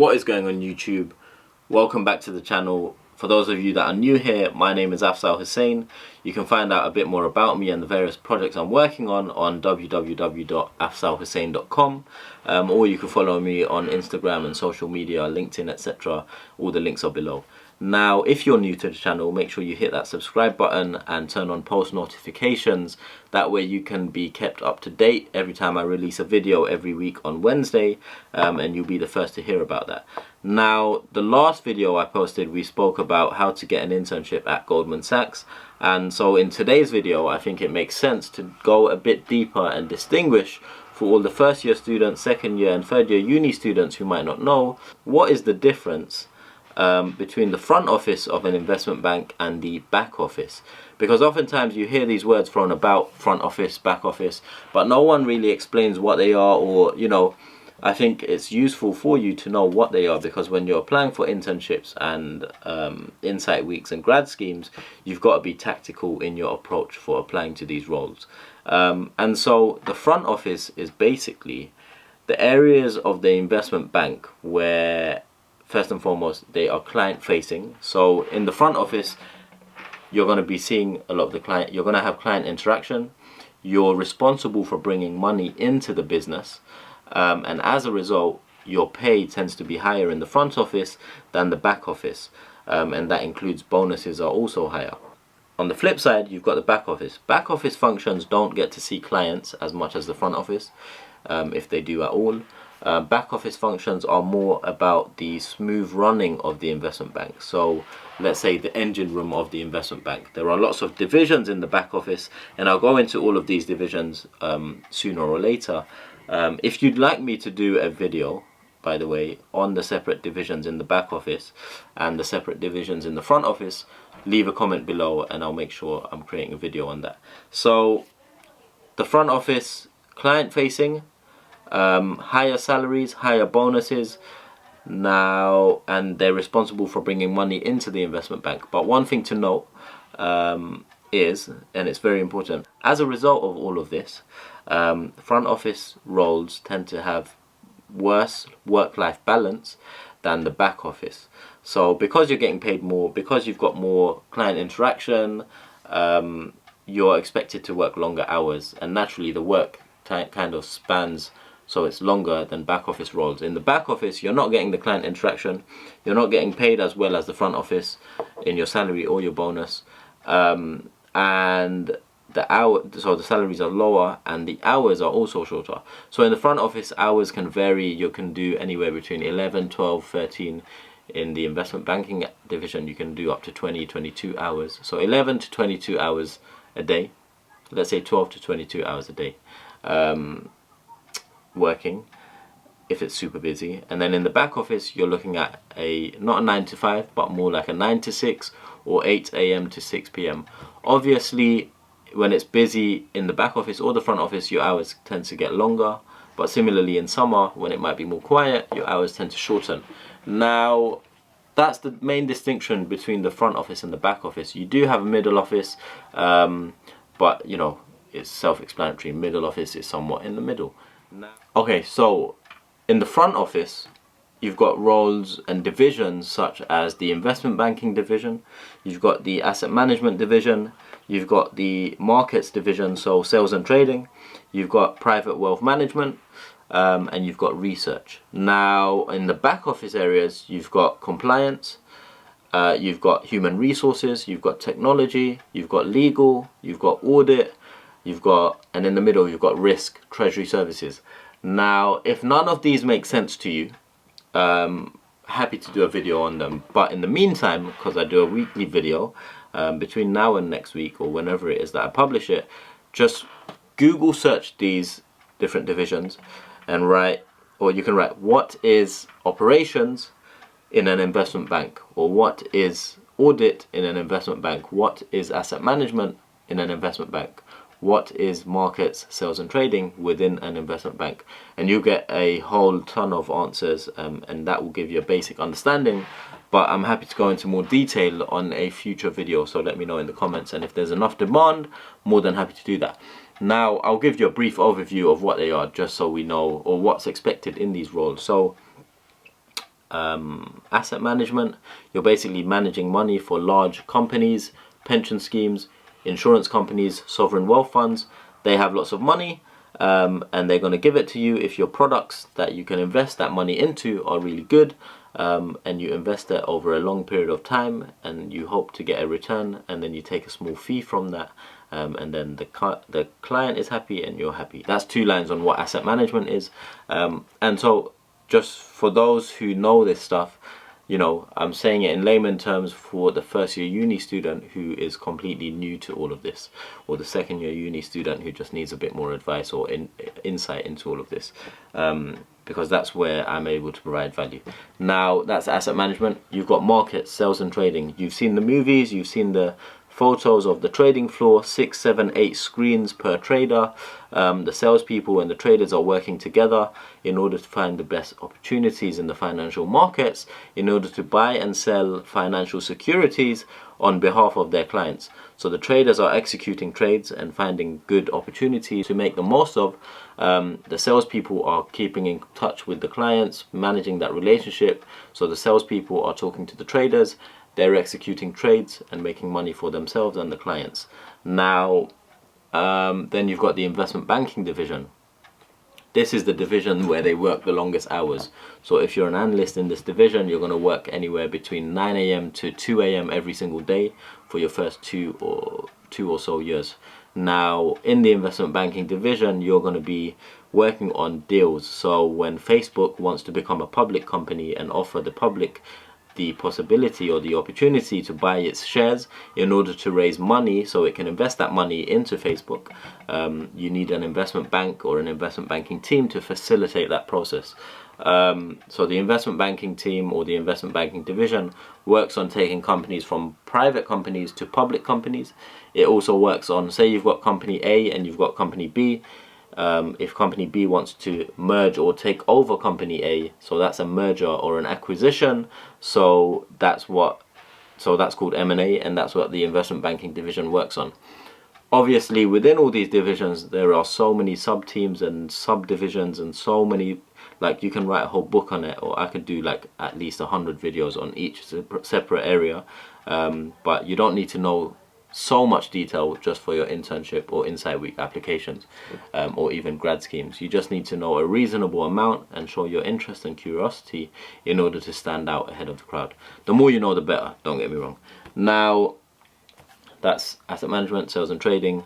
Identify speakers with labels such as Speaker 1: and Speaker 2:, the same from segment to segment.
Speaker 1: What is going on YouTube? Welcome back to the channel. For those of you that are new here, my name is Afzal Hussain. You can find out a bit more about me and the various projects I'm working on www.afzalhussain.com, or you can follow me on Instagram and social media, LinkedIn, etc. All the links are below. Now, if you're new to the channel, make sure you hit that subscribe button and turn on post notifications. That way you can be kept up to date every time I release a video every week on Wednesday, and you'll be the first to hear about that. Now, the last video I posted, we spoke about how to get an internship at Goldman Sachs. And so in today's video, I think it makes sense to go a bit deeper and distinguish for all the first year students, second year and third year uni students who might not know, what is the difference between the front office of an investment bank and the back office. Because oftentimes you hear these words thrown about, front office, back office, but no one really explains what they are, or, you know, I think it's useful for you to know what they are, because when you're applying for internships and insight weeks and grad schemes, you've got to be tactical in your approach for applying to these roles. And so the front office is basically the areas of the investment bank where, first and foremost, they are client facing. So in the front office, you're going to be seeing a lot of the client, you're going to have client interaction, you're responsible for bringing money into the business, and as a result, your pay tends to be higher in the front office than the back office, and that includes bonuses are also higher. On the flip side, you've got the back office. Back office functions don't get to see clients as much as the front office, if they do at all. Back office functions are more about the smooth running of the investment bank. So let's say the engine room of the investment bank. There are lots of divisions in the back office, and I'll go into all of these divisions sooner or later. If you'd like me to do a video, by the way, on the separate divisions in the back office and the separate divisions in the front office, leave a comment below and I'll make sure I'm creating a video on that. So the front office, client facing, higher salaries, higher bonuses now, and they're responsible for bringing money into the investment bank. But one thing to note is, and it's very important, as a result of all of this, front office roles tend to have worse work-life balance than the back office. So because you're getting paid more, because you've got more client interaction, you're expected to work longer hours, and naturally the work kind of spans, so it's longer than back office roles. In the back office, you're not getting the client interaction, you're not getting paid as well as the front office in your salary or your bonus, and so the salaries are lower and the hours are also shorter. So in the front office, hours can vary. You can do anywhere between 11, 12, 13. In the investment banking division, you can do up to 20, 22 hours. So 11 to 22 hours a day. Let's say 12 to 22 hours a day. Working if it's super busy. And then in the back office, you're looking at not a 9 to 5, but more like a 9 to 6 or 8 a.m. to 6 p.m. Obviously, when it's busy in the back office or the front office, your hours tend to get longer. But similarly in summer, when it might be more quiet, your hours tend to shorten. Now, that's the main distinction between the front office and the back office. You do have a middle office, but you know, it's self-explanatory. Middle office is somewhat in the middle. Okay, so in the front office, you've got roles and divisions such as the investment banking division, you've got the asset management division, you've got the markets division, so sales and trading, you've got private wealth management, and you've got research. Now, in the back office areas, you've got compliance, you've got human resources, you've got technology, you've got legal, you've got audit, and in the middle you've got risk, treasury services. Now, if none of these make sense to you, happy to do a video on them. But in the meantime, because I do a weekly video, between now and next week or whenever it is that I publish it, just Google search these different divisions and write, or you can write, what is operations in an investment bank, or what is audit in an investment bank, what is asset management in an investment bank, what is markets, sales and trading within an investment bank, and you get a whole ton of answers, and that will give you a basic understanding. But I'm happy to go into more detail on a future video, so let me know in the comments, and if there's enough demand, more than happy to do that. Now, I'll give you a brief overview of what they are, just so we know, or what's expected in these roles. So asset management. You're basically managing money for large companies, pension schemes, insurance companies, sovereign wealth funds. They have lots of money, and they're going to give it to you if your products that you can invest that money into are really good, and you invest it over a long period of time, and you hope to get a return, and then you take a small fee from that, and then the client is happy and you're happy. That's 2 lines on what asset management is. And so just for those who know this stuff, you know, I'm saying it in layman terms for the first year uni student who is completely new to all of this, or the second year uni student who just needs a bit more advice or insight into all of this, because that's where I'm able to provide value. Now, that's asset management. You've got markets, sales and trading. You've seen the movies, you've seen the photos of the trading floor, 6, 7, 8 screens per trader. The salespeople and the traders are working together in order to find the best opportunities in the financial markets, in order to buy and sell financial securities on behalf of their clients. So the traders are executing trades and finding good opportunities to make the most of. The salespeople are keeping in touch with the clients, managing that relationship. So the salespeople are talking to the traders, they're executing trades and making money for themselves and the clients. Now, then you've got the investment banking division. This is the division where they work the longest hours. So if you're an analyst in this division, you're going to work anywhere between 9 a.m. to 2 a.m. every single day for your first two or so years. Now, in the investment banking division, you're going to be working on deals. So when Facebook wants to become a public company and offer the public the possibility or the opportunity to buy its shares in order to raise money so it can invest that money into Facebook, you need an investment bank or an investment banking team to facilitate that process. So the investment banking team or the investment banking division works on taking companies from private companies to public companies. It also works on, say you've got company A and you've got company B. If company B wants to merge or take over company A, so that's a merger or an acquisition. So that's called M&A, and that's what the investment banking division works on. Obviously, within all these divisions, there are so many sub-teams and subdivisions and so many, like you can write a whole book on it, or I could do like at least 100 videos on each separate area. But you don't need to know so much detail just for your internship or Insight Week applications, or even grad schemes. You just need to know a reasonable amount and show your interest and curiosity in order to stand out ahead of the crowd. The more you know, the better, don't get me wrong. Now, that's asset management, sales and trading,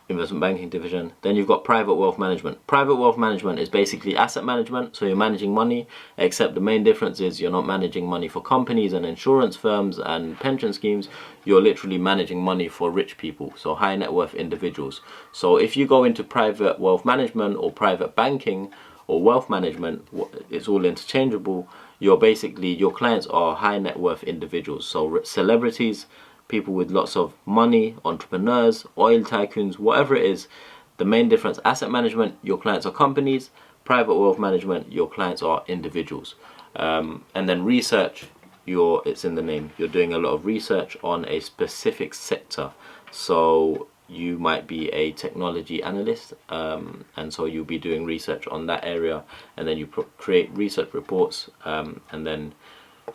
Speaker 1: investment banking division. Then you've got private wealth management. Private wealth management is basically asset management, so you're managing money, except the main difference is you're not managing money for companies and insurance firms and pension schemes. You're literally managing money for rich people, so high net worth individuals. So if you go into private wealth management or private banking or wealth management, it's all interchangeable. Your clients are high net worth individuals, so celebrities, people with lots of money, entrepreneurs, oil tycoons, whatever it is. The main difference, asset management, your clients are companies. Private wealth management, your clients are individuals. And then research, it's in the name. You're doing a lot of research on a specific sector. So you might be a technology analyst, and so you'll be doing research on that area, and then you create research reports, and then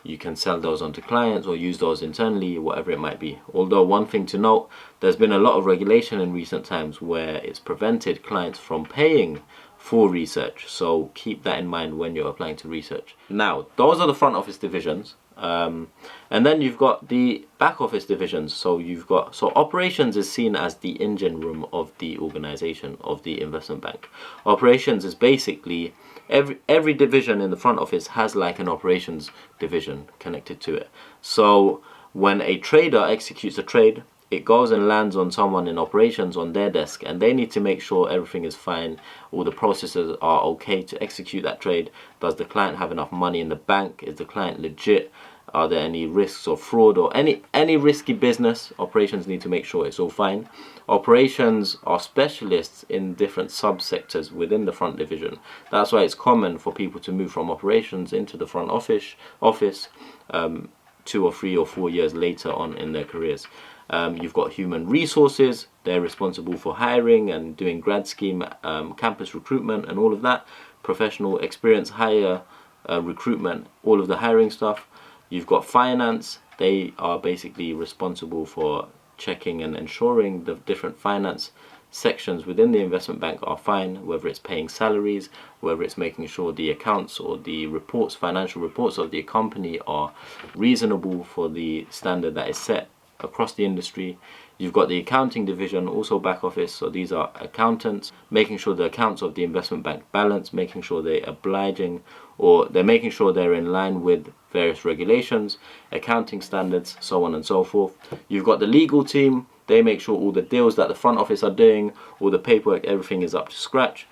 Speaker 1: you can sell those onto clients or use those internally, whatever it might be. Although one thing to note, there's been a lot of regulation in recent times where it's prevented clients from paying for research. So keep that in mind when you're applying to research. Now, those are the front office divisions. And then you've got the back office divisions. So operations is seen as the engine room of the organization, of the investment bank. Operations is basically every division in the front office has like an operations division connected to it. So when a trader executes a trade, it goes and lands on someone in operations on their desk, and they need to make sure everything is fine, all the processes are okay to execute that trade. Does the client have enough money in the bank? Is the client legit? Are there any risks or fraud or any risky business? Operations need to make sure it's all fine. Operations are specialists in different subsectors within the front division. That's why it's common for people to move from operations into the front office 2 or 3 or 4 years later on in their careers. You've got human resources. They're responsible for hiring and doing grad scheme, campus recruitment and all of that. Professional experience hire, recruitment, all of the hiring stuff. You've got finance. They are basically responsible for checking and ensuring the different finance sections within the investment bank are fine, whether it's paying salaries, whether it's making sure the accounts or the reports, financial reports of the company are reasonable for the standard that is set across the industry. You've got the accounting division, also back office, so these are accountants, making sure the accounts of the investment bank balance, making sure they're obliging, or they're making sure they're in line with various regulations, accounting standards, so on and so forth. You've got the legal team. They make sure all the deals that the front office are doing, all the paperwork, everything is up to scratch.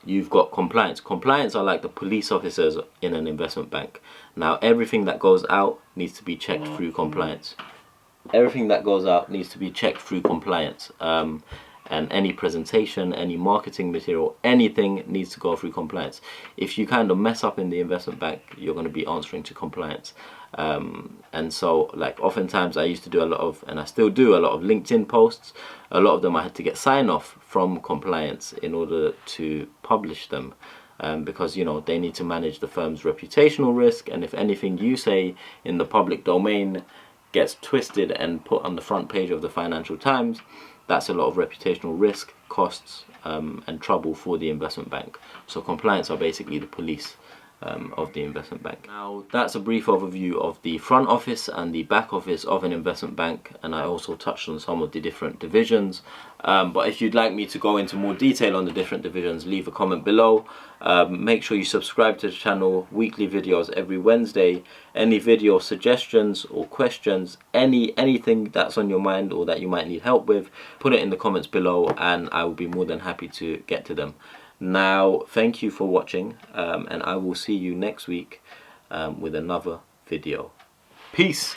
Speaker 1: You've got compliance. Compliance are like the police officers in an investment bank. Now, everything that goes out needs to be checked through compliance. Everything that goes out needs to be checked through compliance. And any presentation, any marketing material, anything needs to go through compliance. If you kind of mess up in the investment bank, you're going to be answering to compliance. And so, like, oftentimes I used to do a lot of, and I still do a lot of LinkedIn posts. A lot of them I had to get sign off from compliance in order to publish them. Because, you know, they need to manage the firm's reputational risk, and if anything you say in the public domain gets twisted and put on the front page of the Financial Times, that's a lot of reputational risk, costs, and trouble for the investment bank. So compliance are basically the police of the investment bank. Now, that's a brief overview of the front office and the back office of an investment bank, and I also touched on some of the different divisions. But if you'd like me to go into more detail on the different divisions, leave a comment below. Make sure you subscribe to the channel. Weekly videos every Wednesday. Any video suggestions or questions, anything that's on your mind or that you might need help with, put it in the comments below and I will be more than happy to get to them. Now, thank you for watching, and I will see you next week with another video. Peace!